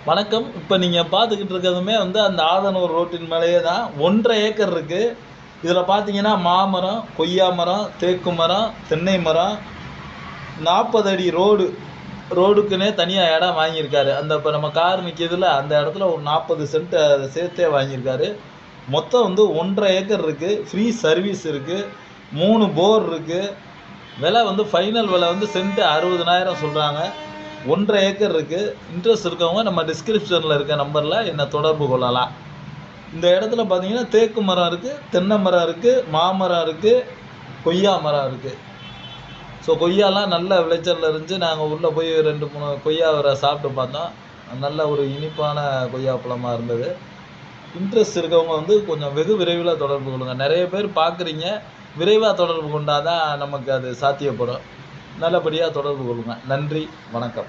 வணக்கம். இப்போ நீங்கள் பார்த்துக்கிட்டு இருக்கிறதுமே அந்த ஆதனூர் ரோட்டின் மேலேயே தான் 1.5 ஏக்கர் இருக்குது. இதில் பார்த்தீங்கன்னா மாமரம், கொய்யா மரம், தேக்கு மரம், தென்னை மரம், 40 அடி ரோடுக்குன்னே தனியாக இடம் வாங்கியிருக்காரு. இப்போ நம்ம கார் நிற்கிதுல அந்த இடத்துல ஒரு 40 சென்ட் அதை சேர்த்தே வாங்கியிருக்காரு. மொத்தம் 1.5 ஏக்கர் இருக்குது. ஃப்ரீ சர்வீஸ் இருக்குது. 3 போர் இருக்குது. விலை ஃபைனல் விலை சென்ட் 60,000 சொல்கிறாங்க. 1.5 ஏக்கர் இருக்குது. இன்ட்ரெஸ்ட் இருக்கவங்க நம்ம டிஸ்கிரிப்ஷனில் இருக்க நம்பரில் என்னை தொடர்பு கொள்ளலாம். இந்த இடத்துல பார்த்தீங்கன்னா தேக்கு மரம் இருக்குது, தென்னை மரம் இருக்குது, மாமரம் இருக்குது, கொய்யா மரம் இருக்குது. ஸோ கொய்யாலாம் நல்ல விளைச்சலில் இருந்துச்சு. நாங்கள் உள்ளே போய் 2-3 கொய்யா வர சாப்பிட்டு பார்த்தோம். நல்ல ஒரு இனிப்பான கொய்யா பழமாக இருந்தது. இன்ட்ரெஸ்ட் இருக்கவங்க கொஞ்சம் வெகு விரைவில் தொடர்பு கொள்ளுங்கள். நிறைய பேர் பார்க்குறீங்க. விரைவாக தொடர்பு கொண்டால் தான் நமக்கு அது சாத்தியப்படும். நல்லபடியாக தொடர்பு கொள்ளுங்கள். நன்றி, வணக்கம்.